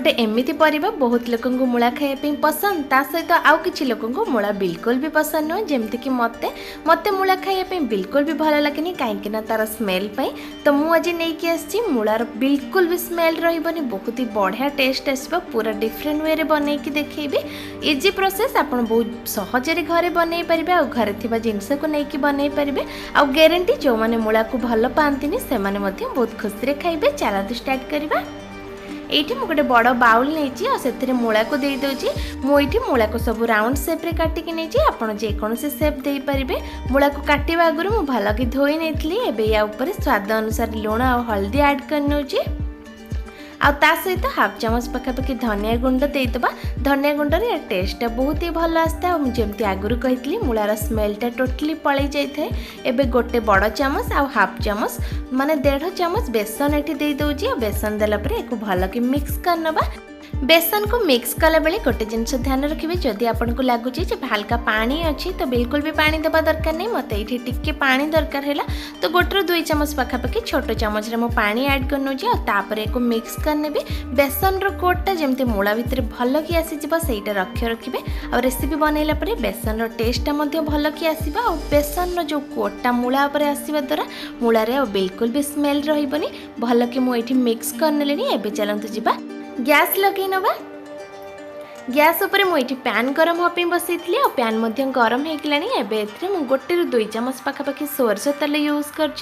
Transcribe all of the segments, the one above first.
गोटे एमती परिबा बहुत लोक मूला खाया पसंद ता सहित आउ कि लोक मूला बिल्कुल भी पसंद नुह जमती कि मते मूला खाया बिल्कुल भी भल लगे कहीं तार स्मेल तो मुझे नहीं आसी मूलार बिल्कुल भी स्मेल रही बहुत ही बढ़िया टेस्ट आसो पूरा डिफरेंट वे बन देखी इजी प्रोसेस आप बहुत सहजरे घरे बनई पारे आ घरे थी जिनस को लेकिन बनई पारे आ ग्यारंटी जो मैंने मूला को भल पाती से बहुत खुशी खाइबे। चलतु स्टार्ट करवा। एठी मु गोटे बड़ बाउल नहीं से मूला को दे दूची मुझे मूला को सब राउंड सेप रे काटिकी नहीं आपड़ जेकोसी सेप दे पारे। मूला को काटिबा आगुरी मु भल कि धोई नहीं एबे या ऊपर स्वाद अनुसार लुण आ हल्दी ऐड कर नउची आ सहित हाफ चामच पखापाखि धनिया गुंड देदेबा। धनिया गुंडर या टेस्ट बहुत ही भल आसता जमी आगुरी कही मूलार स्मेलटा टोटली पलि जाए। एबे गोटे बड़ चामच आ हाफ चामच माने 1.5 चामच बेसन एठी दे दउची। बेसन देला परे एको भल कि मिक्स करनबा। बेसन को मिक्स कला बेले गोटे जिनस ध्यान रखिए जदि आपन को लगुच हल्का पानी अच्छी तो बिल्कुल भी पानी देवा दरकार नहीं मत ये टिके पानी दरकार है तो गोटे 2 चामच पखापाखि छोट चामच रे मो पानी ऐड कर नउची आ मिक्स करने भी बेसन रो कोटटा जमते मूला भितर भल कि आसीजिबा सेटा रखिए आ रेसिपी बनैला परे बेसन रो टेस्टटा मध्य भल कि आसीबा आ बेसन रो जो कोटटा मूला ऊपर आसीबा द्वारा मूला रे बिल्कुल भी स्मेल रहिबनी भल कि मु एठी मिक्स करनेलेनी। एबे चलंतु जिबा गैस लगे नवा। गैस उपर मुझे पैन गरम होपी बसई और पैन गरम हो गोटे 2 चामच पखापाखि सोरष तेल यूज कर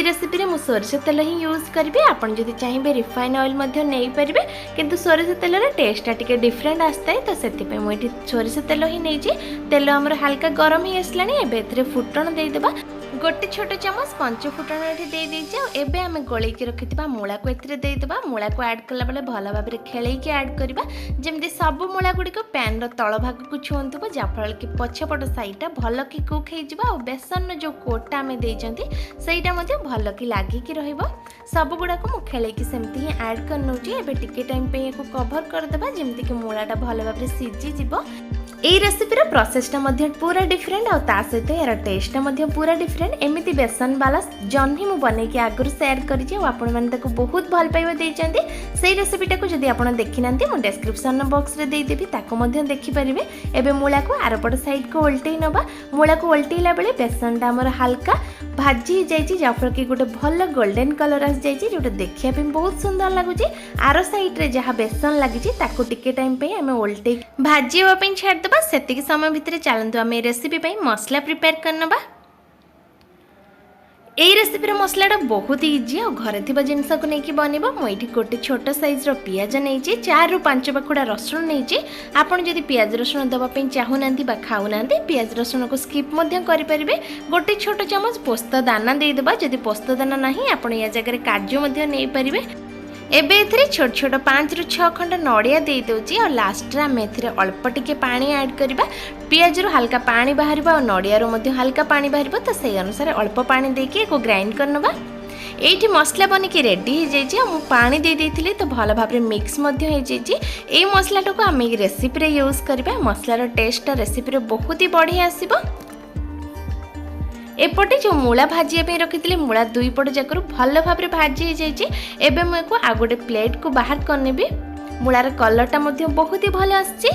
रेसिपी में सोरष तेल ही यूज करी। आपड़ जब चाहिए रिफाइन ऑयल नहीं पारे किंतु सोरष तेल टेस्टा टी डिफरेंट आसता है तो से मुझे सोरष तेल ही नहीं तेल आमर हल्का गरम ही आसला एबे फुटण देदेबा। गोटे छोट चामच 5 फुटण ये एबे आम गोलैकी रखिथिबा मूला को एथिरे देदेबा। मूला को ऐड कला बेले भल भाव में खेलैकी ऐड करबा जेमती सब मूला गुड़िक पैन रो तल भाग को छुंतुबो जाफल कि पछपट साइडटा भल कि कुक हो बेसन जो कोटा आम देइचंती सेटा मध्य भल कि लागिकी रहिबो। सब गुड़ा को मु खेलैकी सेमती ही ऐड कर नउची। एबे टिके टाइम पे को कवर कर देबा जेमती कि मूलाटा भल भाव में सिझी जिवो। एई रेसिपी रो प्रोसेसटा मध्य पूरा डिफरेंट आ ता सहित यार टेस्टटा मध्य पूरा डिफरेंट। एमिति बेसन वाला जन्ही मु बनै कि आगुर शेयर करिजे आपण माने ताको बहुत भल पाइबा देइचंती। सेई रेसिपीटा को जदि आपण देखि नांती मु डिस्क्रिप्शन बॉक्स रे देइ देबी ताको मध्य देखि परिबे। एबे मूला को आरपट साइड को उल्टै नबा। मूला को उल्टैला बेले बेसनटा हमर हल्का भाजी जाइछि जाफर कि गोटे भल गोल्डन कलर आस जाइछि जोटा देखिया पे बहुत सुंदर लागुछि। आरो साइड रे जहा बेसन लागिछि ताको टिके टाइम पे हमें उल्टै भाजीवा पे छाड़ देबा। सेतिक समय भितर चलतु आम रेसिपी पे मसला प्रिपेयर करनबा। एई रेसिपी मसलाटा बहुत ही इजी और घरे थिबा जिनस को लेकिन बनइबा। मुझे गोटे छोट साइज पियाज नहीं 4 ରୁ 5 पाखुड़ा रसुण नहीं। आपड़ जदि पियाज रसुण देवाई चाहूना खाऊना पियाज रसुण को स्किप करें। गोटे छोट चामच पोस्त दाना देदेबा। जदि पोस्त दाना ना आप जगह काजू नहीं पारे। एबे एथिरे छोट छोट 5 ରୁ 6 खंड नड़िया दे दउची और लास्ट रे हम एथिरे अल्प टिके पानी ऐड करबा। पियाज रो हल्का पानी बाहरबा और नड़िया रो मध्ये हल्का पानी बाहरबा तो सेही अनुसार अल्प पानी देके एको ग्राइंड करनबा। एठी मसला बनिकी रेडी हो जाइए। मु पानी दे देथिली तो भल भाव में मिक्स मध्य हो जाइए। एई मसलाटा को आम रेसिपी रे यूज करबा। मसलार टेस्ट रेसिपी रे बहुत ही बढ़िया आसीबो। एपटे जो मूला भाजिया रखी मूला 2 पट जाकर भल भाव में भाजी जाइए। एबे मुझे आ गोटे प्लेट को बाहर करनेबी। मूलार कलरटा बहुत ही भल आसी।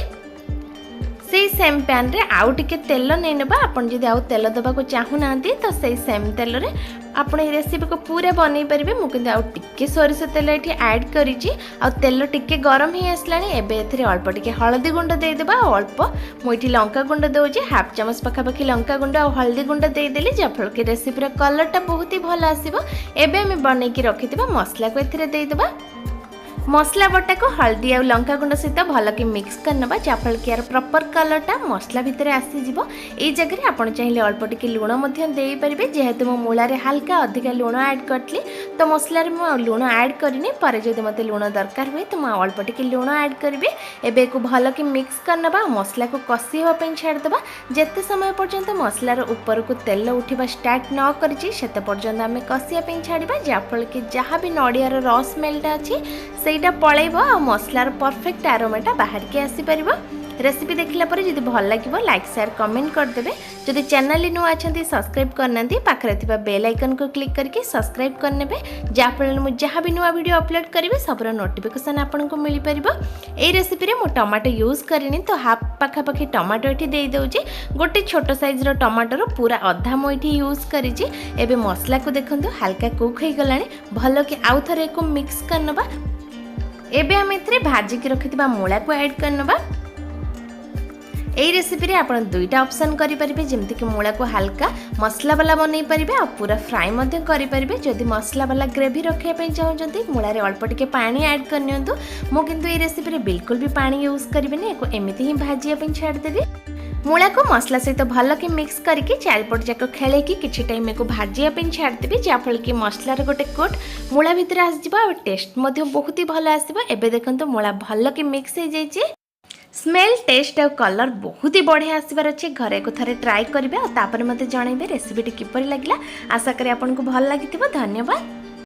से सेम पैन रे आउ टिके तेल नहीं नेबा। आपन जदि आउ तेल देबा को चाहूना तो से सेम तेल रे आपन ए रेसिपी को पूरा बनई पारे। मु किंतु आउ टिके सोरिष तेल एठी ऐड करिछि आ तेल टिके गरम ही आसलानी। एबे एथिरे अल्प टिके हळदी गुंड दे देबा। अल्प मु एठी लंका गुंड दउछि हाफ चामच पखापाखि लंका गुंड आ हळदी गुंड दे देली जाफल के रेसिपी रे कलरटा बहुत ही भल आसीबो। एबे हम बनईकी रखिथिबा मसला को एथिरे दे देबा। मसला बटा को हल्दी और लंका गुंड सहित भल कि मिक्स करनबा जाफल कि यार प्रॉपर कलरटा मसला भितर आसीजिवो। एई जगह आपण चाहिए अल्प टिके लुण मध्य देई परिबे। जेहेतु मो मूला रे हल्का अधिका लुण ऐड करतली तो मसला रे मो लुण ऐड करिने परे जदि मते लुण दरकार हुए तो मो अल्प टिके लुण ऐड करिबे। एबे को भल कि मिक्स करनबा। मसला को कसी हो पे छाड़ देबा। जेते समय पर्यंत मसला रो ऊपर को तेल उठिबा स्टार्ट न करिछि सेते पर्यंत हमें कसिया पे छाड़िबा जाफल कि जहाँ भी नड़िया रो रस स्मेलटा अछि सेटा पळैबो आ मसलार परफेक्ट आरोमाटा बाहर के आसी परिबो। रेसिपी देखला पर जदि भल लगे लाइक शेयर कमेंट करदेवे। जदि चैनल नुआ अच्छा सब्सक्राइब करना पाखे थी बेल आइकन को क्लिक करके सब्सक्राइब करने जहाँफल मुझे जहाँ भी नुआ वीडियो अपलोड करेंगे सबूर नोटिफिकेशन आपको मिल पार। यही रेसिपी में टमाटो यूज करनी तो हाफ पाखापाखि टमाटो ये दे दूँगी। गोटे छोट साइज टमाटोर पूरा अधा मुझे यूज कर मसला को देखो हल्का कुक हो गला भल कि आउ थे एक मिक्स करनबा। एबे हम एथरे भाजिकी रखिथिबा मूला को ऐड करनबा। एई रेसिपी रे आपण दुईटा ऑप्शन करि परिबे जेमति कि मूला को हल्का मसला वाला बनै परिबे आ पूरा फ्राई मध्ये करि परिबे। जदि मसला वाला ग्रेवी रखिया पई चाहउछन्ती मूला रे अल्प टिके पानी ऐड करनियंतु। मो किंतु एई रेसिपी रे बिल्कुल भी पानी यूज करिबेनी, एको एमिति ही भाजिया पई छाड़ देबी। मूला को मसला सहित भल कि मिक्स करके चारिपट जाक खेले किछि टाइम को भाजिया पे छाड़ देबी जहाँफल कि मसलार गोटे कोट मूला भितर आसीब और टेस्ट बहुत ही भल आसीबो। एबे देखंतु मूला भल कि मिक्स हो जाइए। स्मेल टेस्ट और कलर बहुत ही बढ़िया आसबार अच्छे। घरे को थरे ट्राई करेंगे और तापर मते जणाइबे रेसिपी किपरि लागला। आशा करी आपनको भल लागिथिबो। धन्यवाद।